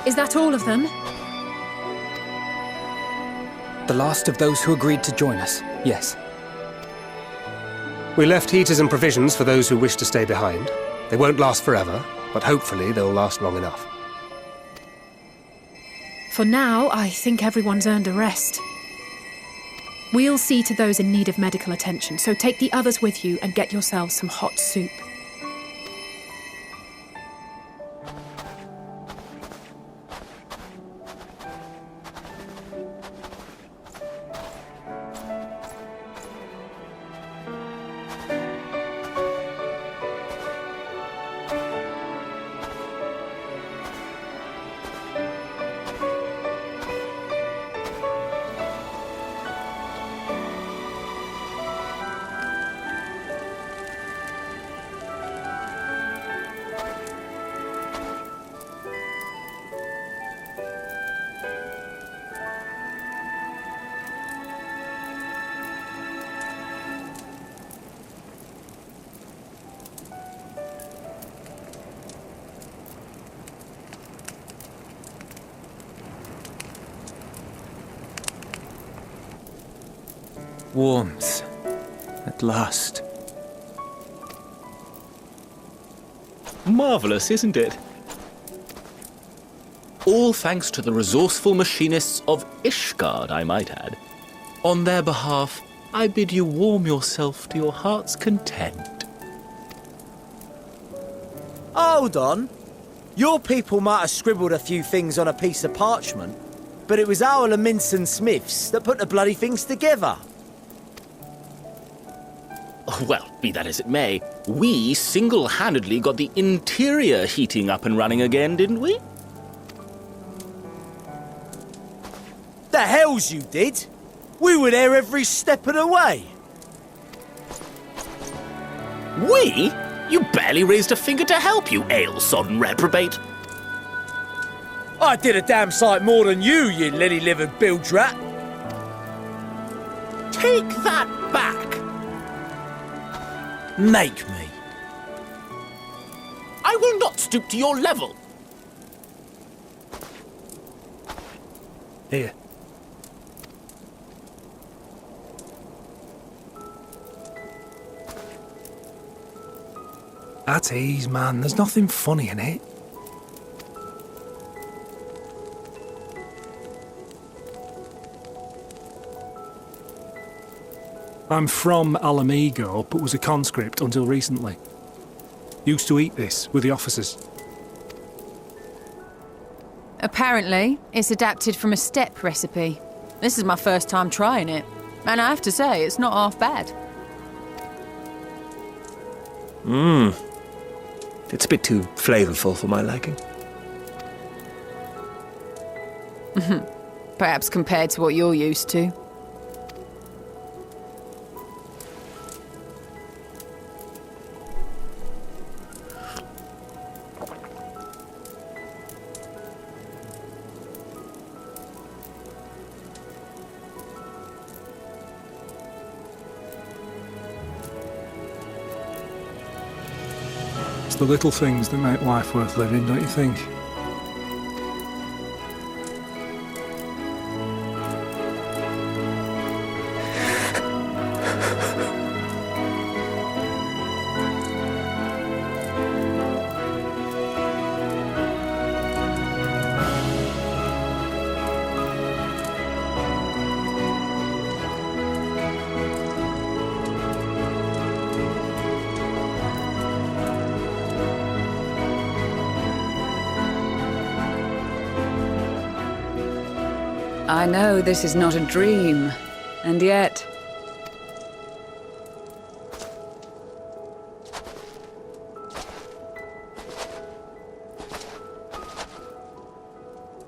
Is that all of them? The last of those who agreed to join us, yes. We left heaters and provisions for those who wish to stay behind. They won't last forever, but hopefully they'll last long enough. For now, I think everyone's earned a rest. We'll see to those in need of medical attention, so take the others with you and get yourselves some hot soup. Warmth. At last. Marvellous, isn't it? All thanks to the resourceful machinists of Ishgard, I might add. On their behalf, I bid you warm yourself to your heart's content. Hold on. Your people might have scribbled a few things on a piece of parchment, but it was our Leminson Smiths that put the bloody things together. Well, be that as it may, we single-handedly got the interior heating up and running again, didn't we? The hells you did! We were there every step of the way. We? You barely raised a finger to help, you ale-sodden reprobate. I did a damn sight more than you, you lily-livered bilge rat. Take that back! Make me. I will not stoop to your level. Here. At ease, man. There's nothing funny in it. I'm from Alamigo, but was a conscript until recently. Used to eat this with the officers. Apparently, it's adapted from a steppe recipe. This is my first time trying it. And I have to say, it's not half bad. It's a bit too flavourful for my liking. Perhaps compared to what you're used to. It's the little things that make life worth living, don't you think? I know this is not a dream, and yet...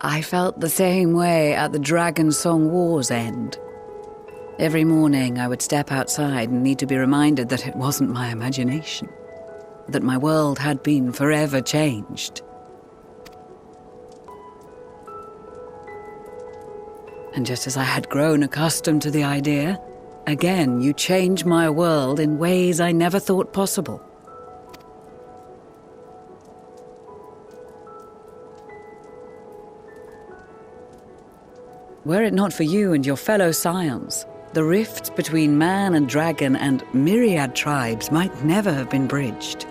I felt the same way at the Dragon Song War's end. Every morning I would step outside and need to be reminded that it wasn't my imagination, that my world had been forever changed. And just as I had grown accustomed to the idea, again you change my world in ways I never thought possible. Were it not for you and your fellow scions, the rifts between man and dragon and myriad tribes might never have been bridged.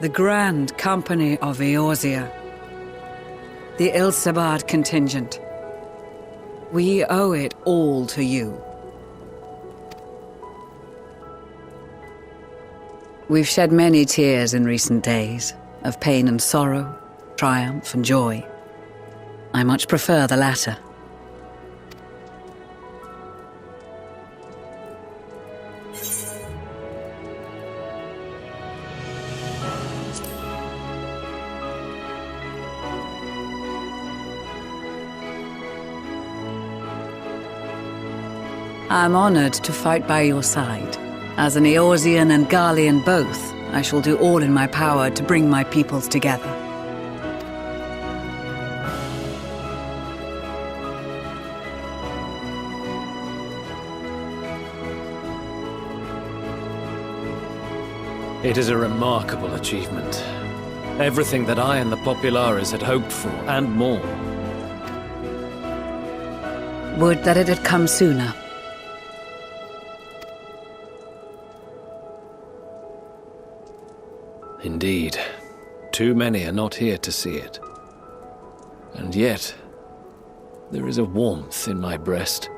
The Grand Company of Eorzea, the Ilsabard contingent. We owe it all to you. We've shed many tears in recent days, of pain and sorrow, triumph and joy. I much prefer the latter. I'm honored to fight by your side. As an Eorzean and Garlean both, I shall do all in my power to bring my peoples together. It is a remarkable achievement. Everything that I and the Populares had hoped for, and more. Would that it had come sooner. Indeed. Too many are not here to see it. And yet, there is a warmth in my breast,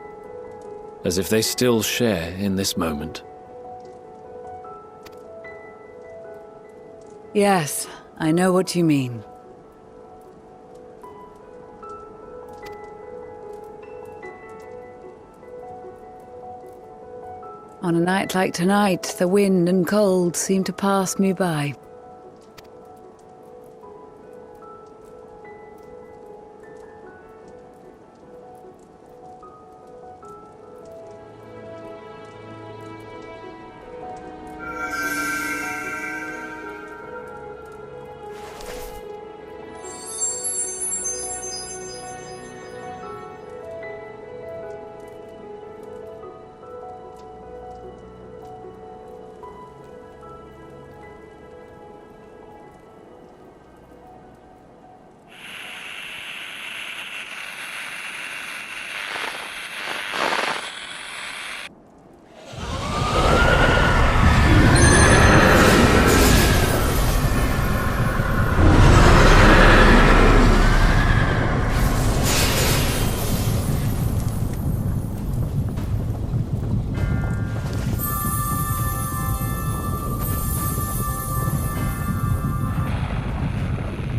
as if they still share in this moment. Yes, I know what you mean. On a night like tonight, the wind and cold seem to pass me by.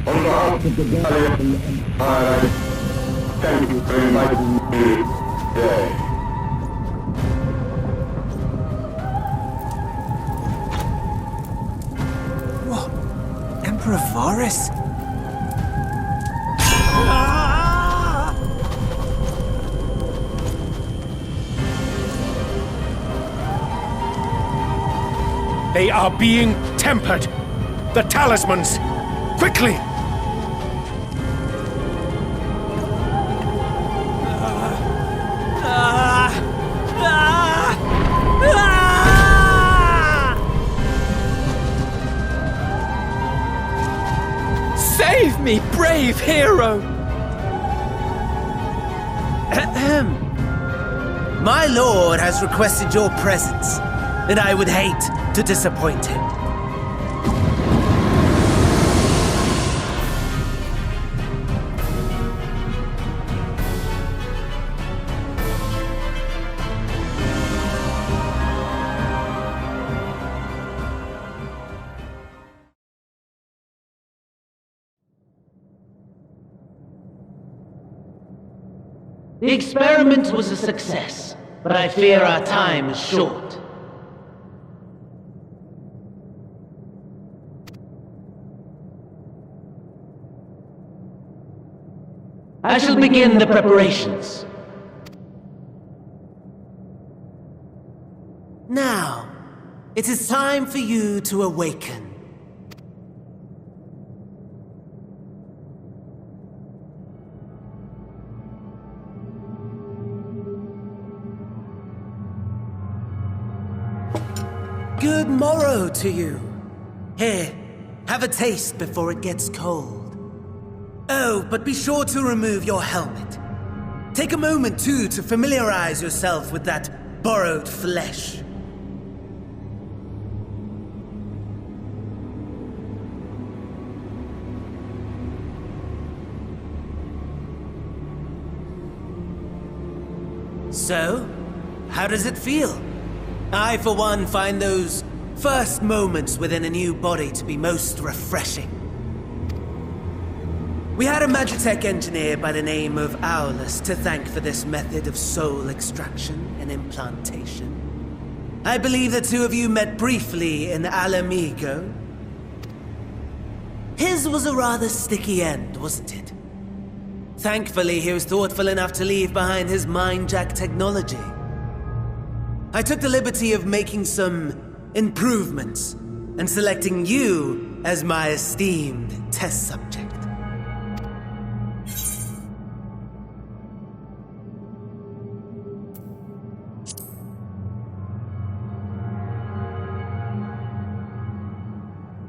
On behalf of the Gallian Empire, thank you for inviting me day. What? Emperor Varus? They are being tempered. The talismans! Quickly! Save me, brave hero! My lord has requested your presence, and I would hate to disappoint him. The experiment was a success, but I fear our time is short. I shall begin the preparations. Now, it is time for you to awaken. Good morrow to you. Here, have a taste before it gets cold. Oh, but be sure to remove your helmet. Take a moment, too, to familiarize yourself with that borrowed flesh. So, how does it feel? I, for one, find those first moments within a new body to be most refreshing. We had a Magitech engineer by the name of Aulus to thank for this method of soul extraction and implantation. I believe the two of you met briefly in Alamigo. His was a rather sticky end, wasn't it? Thankfully, he was thoughtful enough to leave behind his mind-jack technology. I took the liberty of making some improvements and selecting you as my esteemed test subject.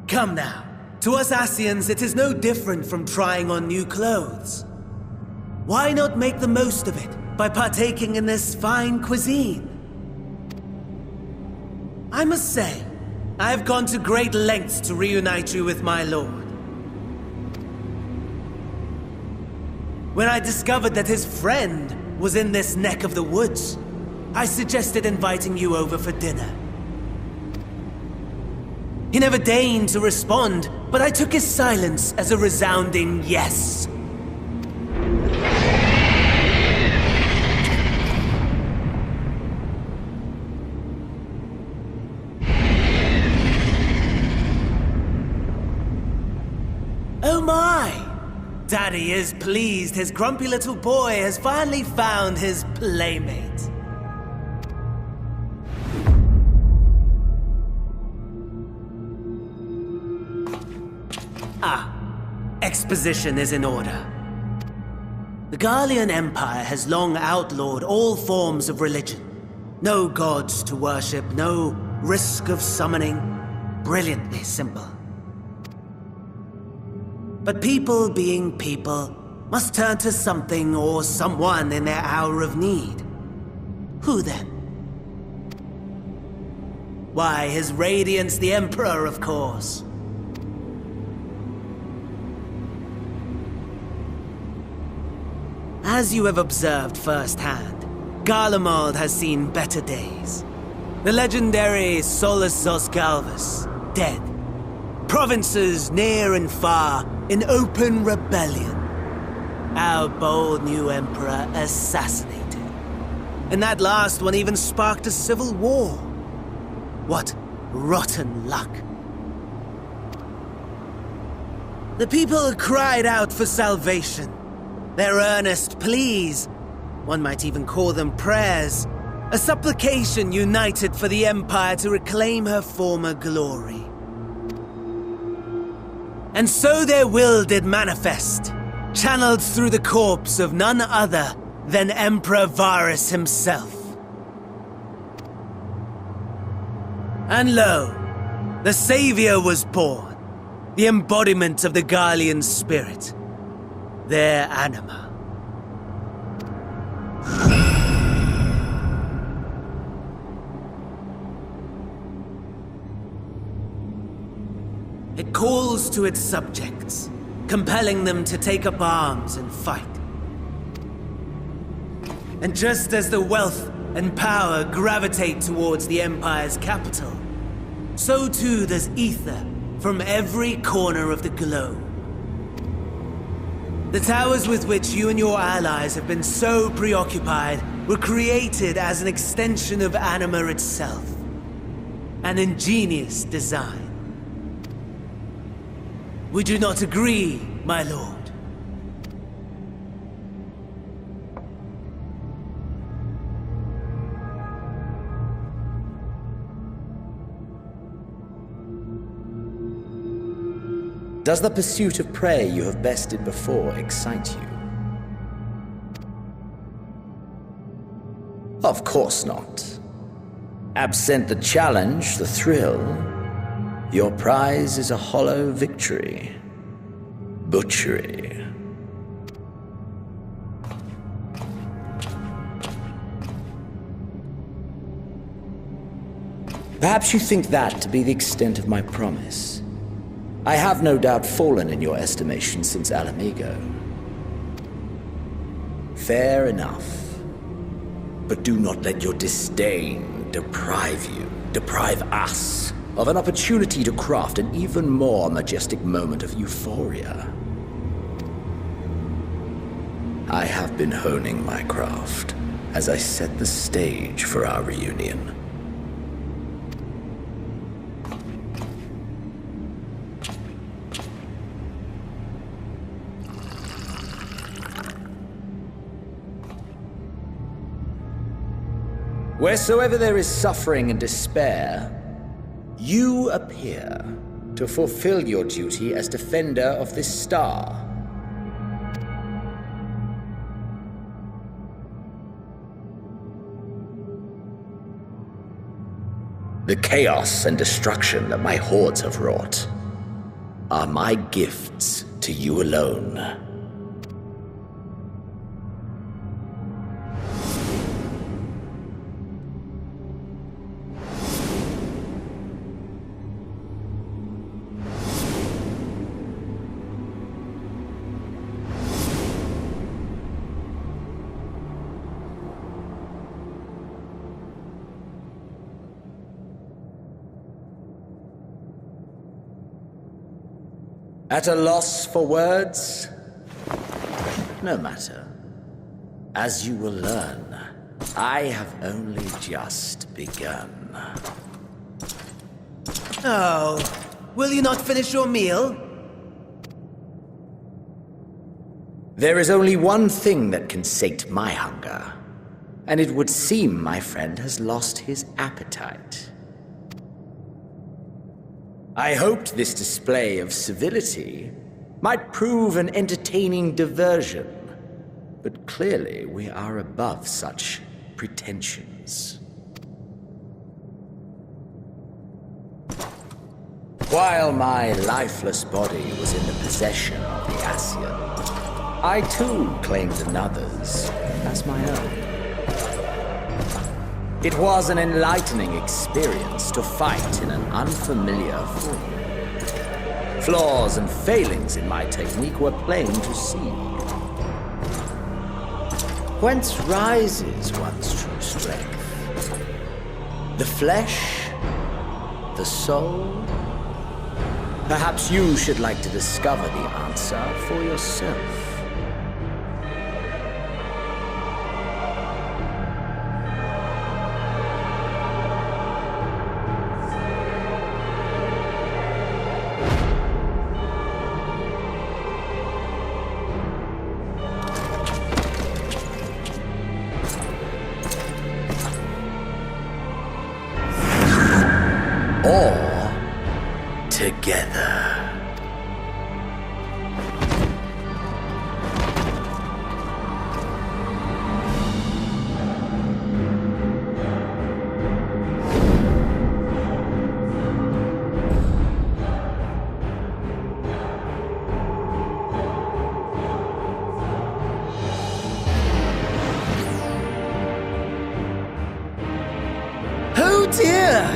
Come now. To us Asians, it is no different from trying on new clothes. Why not make the most of it by partaking in this fine cuisine? I must say, I have gone to great lengths to reunite you with my lord. When I discovered that his friend was in this neck of the woods, I suggested inviting you over for dinner. He never deigned to respond, but I took his silence as a resounding yes. Oh my! Daddy is pleased his grumpy little boy has finally found his playmate. Exposition is in order. The Garlean Empire has long outlawed all forms of religion. No gods to worship, no risk of summoning. Brilliantly simple. But people being people must turn to something or someone in their hour of need. Who then? Why, His Radiance the Emperor, of course. As you have observed firsthand, Garlemald has seen better days. The legendary Solus Zosgalvus, dead. Provinces near and far in open rebellion. Our bold new emperor assassinated. and that last one even sparked a civil war. What rotten luck. The people cried out for salvation. Their earnest pleas, one might even call them prayers, a supplication united for the Empire to reclaim her former glory. And so their will did manifest, channeled through the corpse of none other than Emperor Varus himself. And lo, the Savior was born, the embodiment of the Garlean spirit, their anima. It calls to its subjects, compelling them to take up arms and fight. And just as the wealth and power gravitate towards the Empire's capital, so too does ether from every corner of the globe. The towers with which you and your allies have been so preoccupied were created as an extension of anima itself. An ingenious design. Would you not agree, my lord? Does the pursuit of prey you have bested before excite you? Of course not. Absent the challenge, the thrill, your prize is a hollow victory. Butchery. Perhaps you think that to be the extent of my promise. I have no doubt fallen in your estimation since Alamigo. Fair enough. But do not let your disdain deprive us, of an opportunity to craft an even more majestic moment of euphoria. I have been honing my craft as I set the stage for our reunion. Wheresoever there is suffering and despair, you appear to fulfill your duty as defender of this star. The chaos and destruction that my hordes have wrought are my gifts to you alone. At a loss for words? No matter. As you will learn, I have only just begun. Oh, will you not finish your meal? There is only one thing that can sate my hunger, and it would seem my friend has lost his appetite. I hoped this display of civility might prove an entertaining diversion, but clearly we are above such pretensions. While my lifeless body was in the possession of the Ascian, I too claimed another's as my own. It was an enlightening experience to fight in an unfamiliar form. Flaws and failings in my technique were plain to see. Whence rises one's true strength? The flesh? The soul? Perhaps you should like to discover the answer for yourself. together. Oh dear!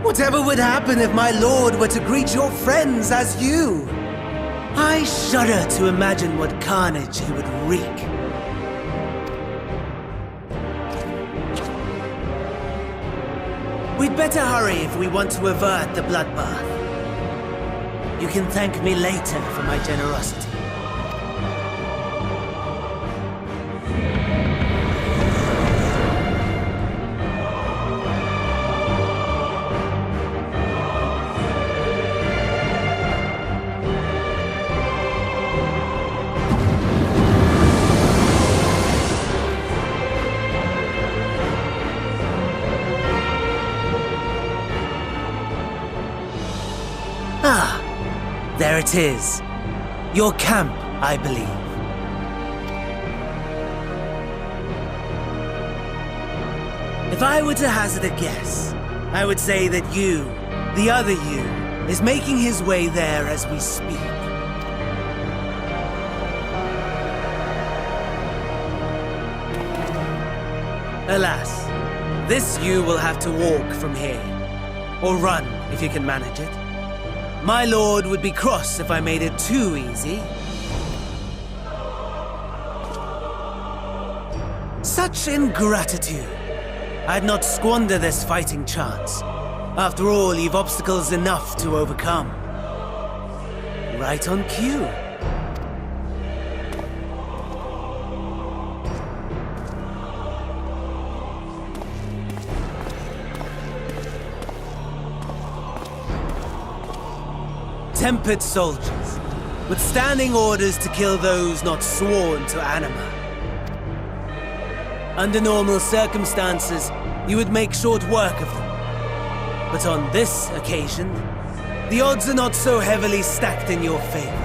Whatever would happen if my lord were to greet your friends as you? I shudder to imagine what carnage he would wreak. We'd better hurry if we want to avert the bloodbath. You can thank me later for my generosity. Ah, there it is. Your camp, I believe. If I were to hazard a guess, I would say that you, the other you, is making his way there as we speak. Alas, this you will have to walk from here. Or run, if you can manage it. My lord would be cross if I made it too easy. Such ingratitude. I'd not squander this fighting chance. After all, you've obstacles enough to overcome. Right on cue. Tempered soldiers, with standing orders to kill those not sworn to anima. Under normal circumstances, you would make short work of them. But on this occasion, the odds are not so heavily stacked in your favor.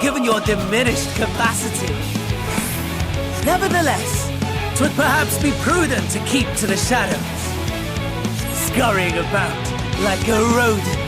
Given your diminished capacity. Nevertheless, 'twould perhaps be prudent to keep to the shadows, scurrying about like a rodent.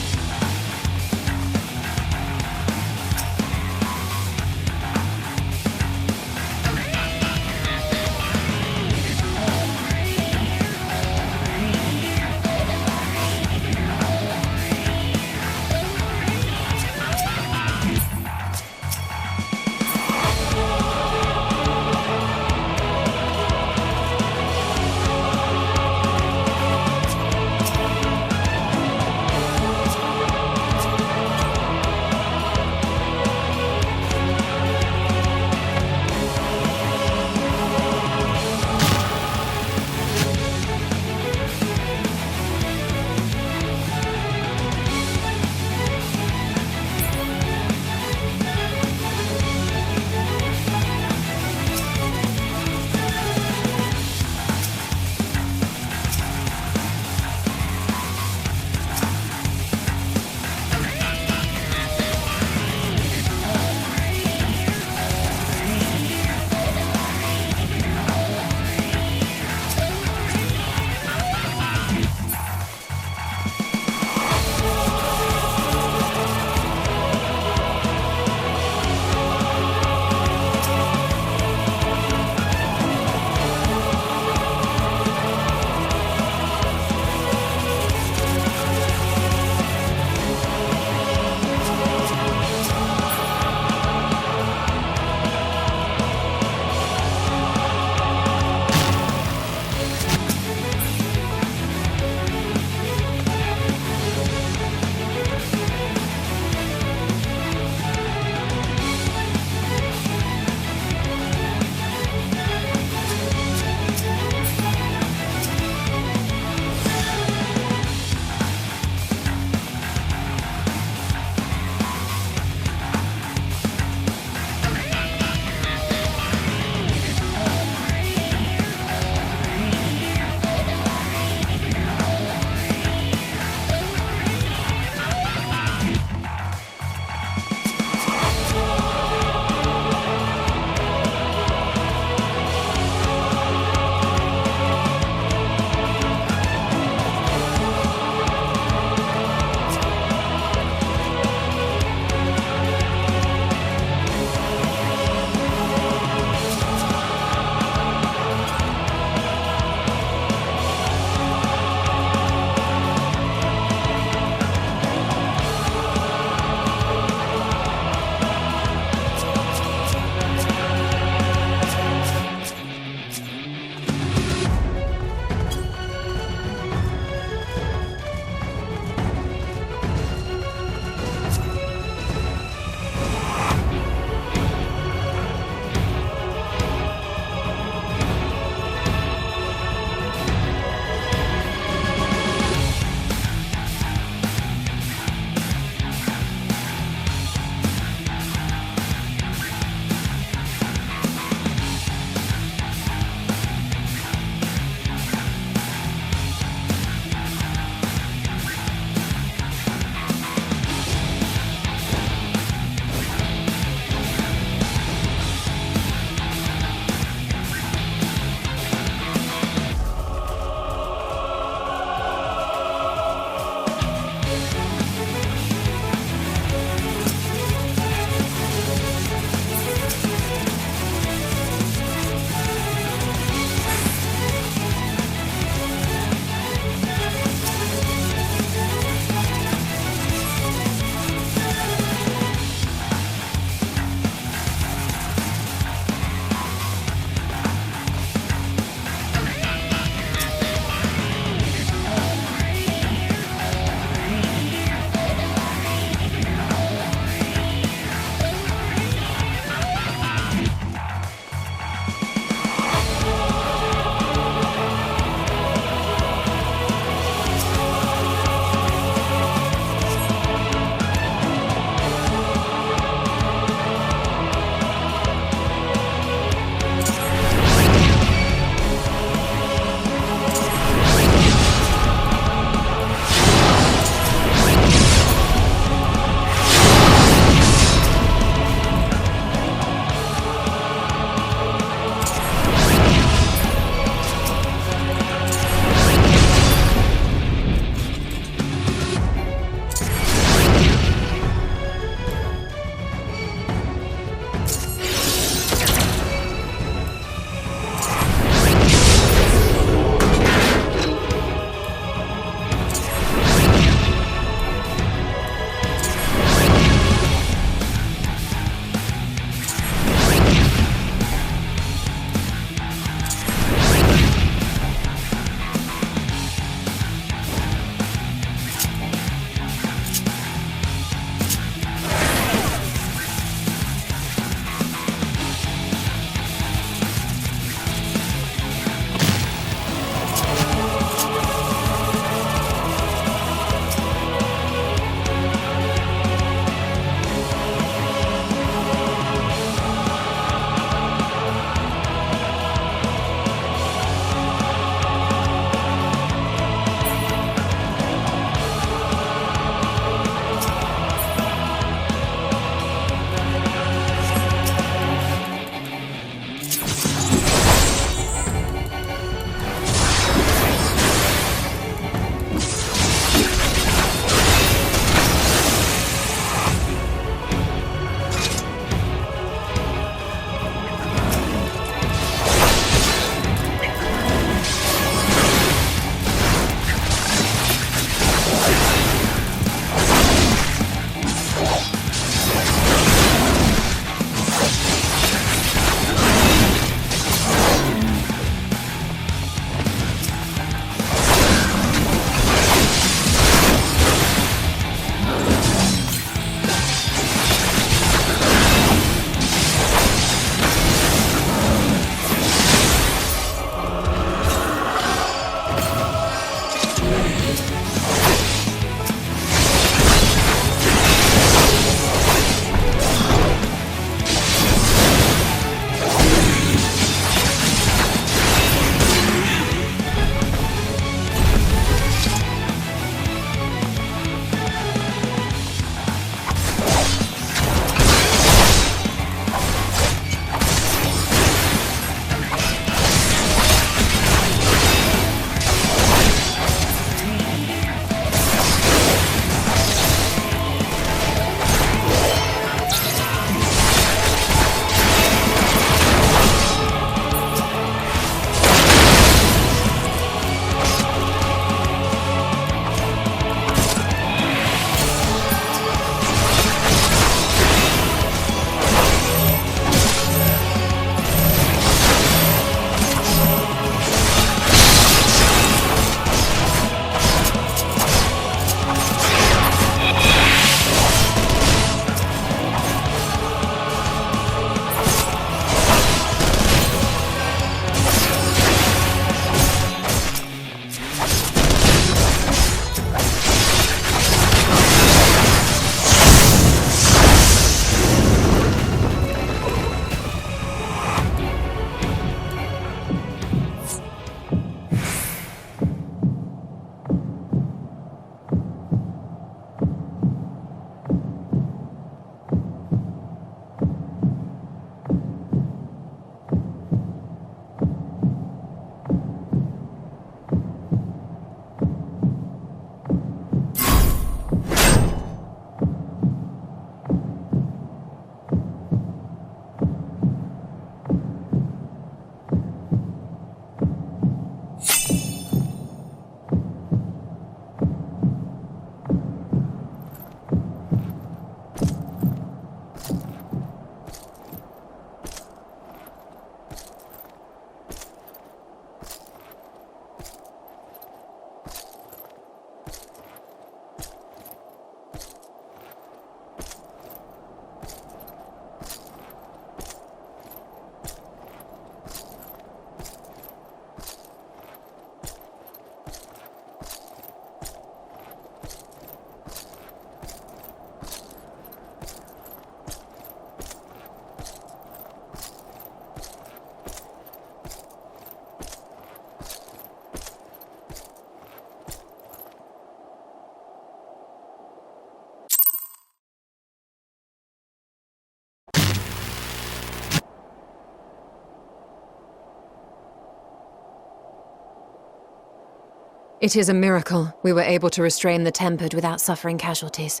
It is a miracle we were able to restrain the Tempered without suffering casualties.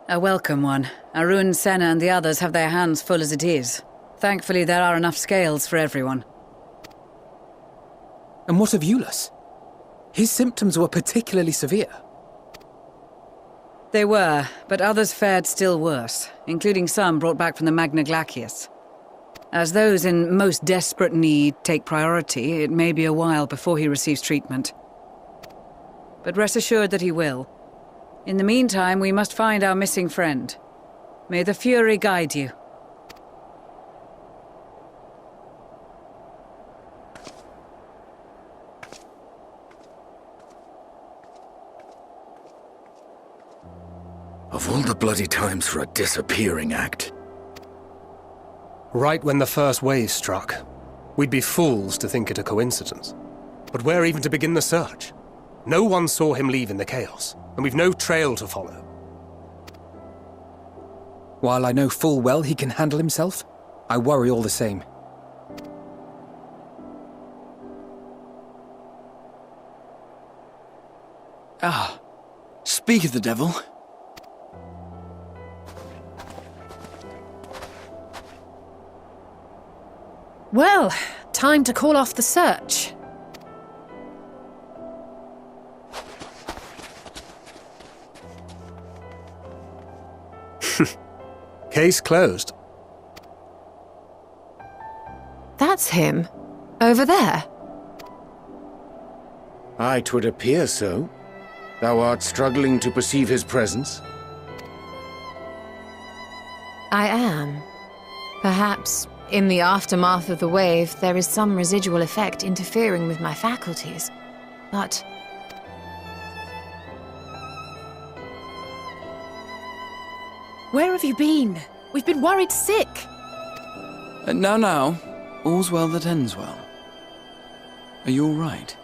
A welcome one. Arun, Senna and the others have their hands full as it is. Thankfully, there are enough scales for everyone. And what of Eulus? His symptoms were particularly severe. They were, but others fared still worse, including some brought back from the Magna Glacius. As those in most desperate need take priority, it may be a while before he receives treatment. But rest assured that he will. In the meantime, we must find our missing friend. May the Fury guide you. Of all the bloody times for a disappearing act. Right when the first wave struck, we'd be fools to think it a coincidence. But where even to begin the search? No one saw him leave in the chaos, and we've no trail to follow. While I know full well he can handle himself, I worry all the same. Ah, speak of the devil. Well, time to call off the search. Case closed. That's him. Over there. Aye, 'twould appear so. Thou art struggling to perceive his presence? I am. Perhaps, in the aftermath of the wave, there is some residual effect interfering with my faculties. But... Where have you been? We've been worried sick. Now. All's well that ends well. Are you all right?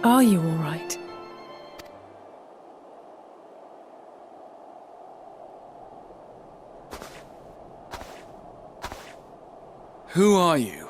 Are you all right? Who are you?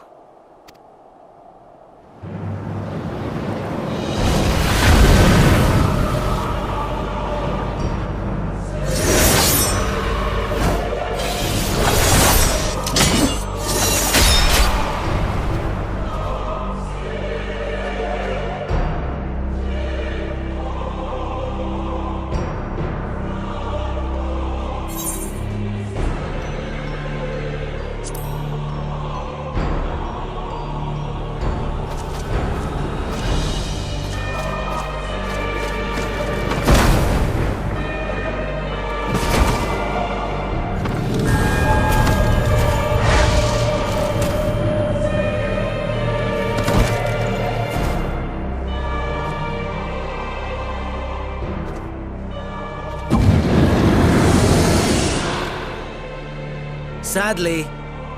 Sadly,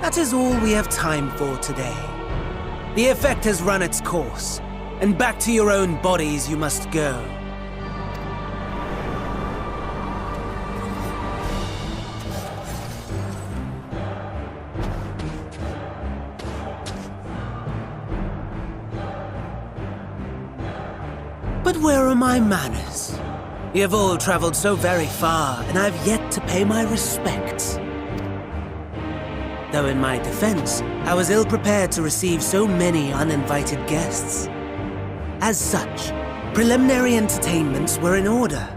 that is all we have time for today. The effect has run its course, and back to your own bodies you must go. But where are my manners? You have all traveled so very far, and I've yet to pay my respects. Though in my defense, I was ill-prepared to receive so many uninvited guests. As such, preliminary entertainments were in order.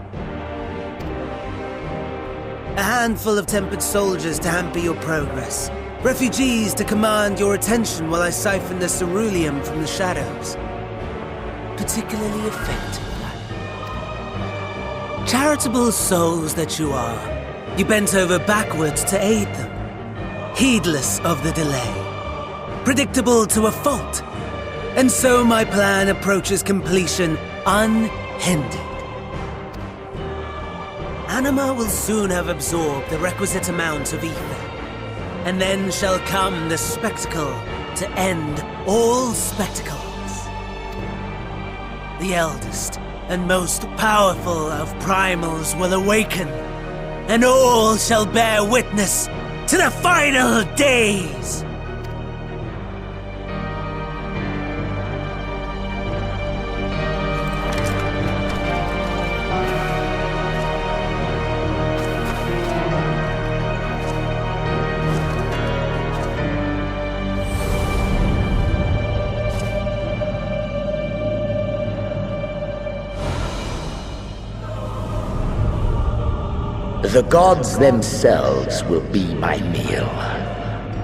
A handful of tempered soldiers to hamper your progress. Refugees to command your attention while I siphon the ceruleum from the shadows. Particularly effective. Charitable souls that you are, you bent over backwards to aid them. Heedless of the delay, predictable to a fault, and so my plan approaches completion unhindered. Anima will soon have absorbed the requisite amount of ether, and then shall come the spectacle to end all spectacles. The eldest and most powerful of primals will awaken, and all shall bear witness to the final days! The gods themselves will be my meal.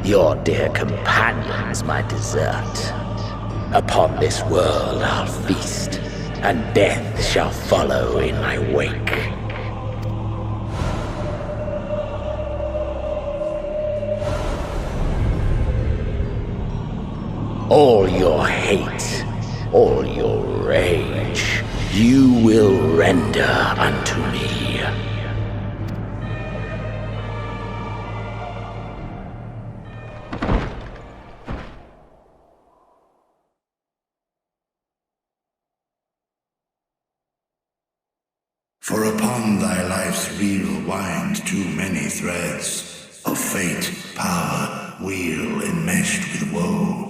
Your dear companions my dessert. Upon this world I'll feast, and death shall follow in my wake. All your hate, all your rage, you will render unto me. For upon thy life's reel wind too many threads of fate, power, wheel enmeshed with woe.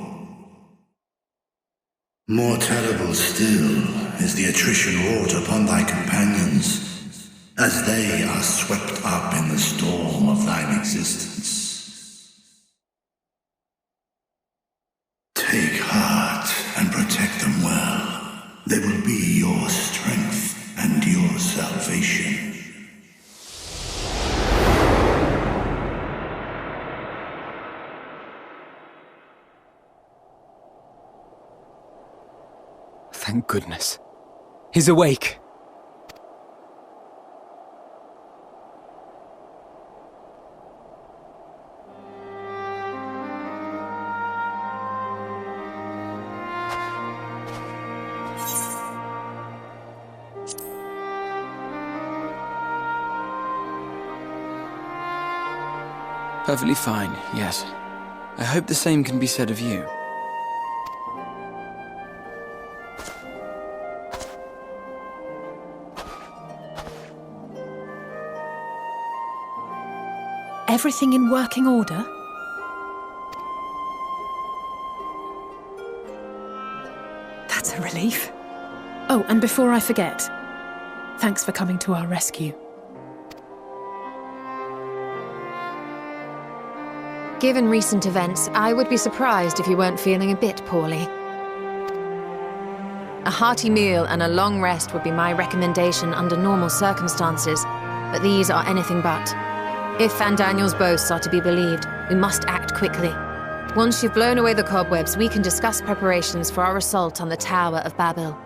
More terrible still is the attrition wrought upon thy companions, as they are swept up in the storm of thine existence. Take heart and protect them well. They will be your strength and your salvation. Thank goodness. He's awake. Perfectly fine, yes. I hope the same can be said of you. Everything in working order? That's a relief. Oh, and before I forget, thanks for coming to our rescue. Given recent events, I would be surprised if you weren't feeling a bit poorly. A hearty meal and a long rest would be my recommendation under normal circumstances, but these are anything but. If Van Daniel's boasts are to be believed, we must act quickly. Once you've blown away the cobwebs, we can discuss preparations for our assault on the Tower of Babel.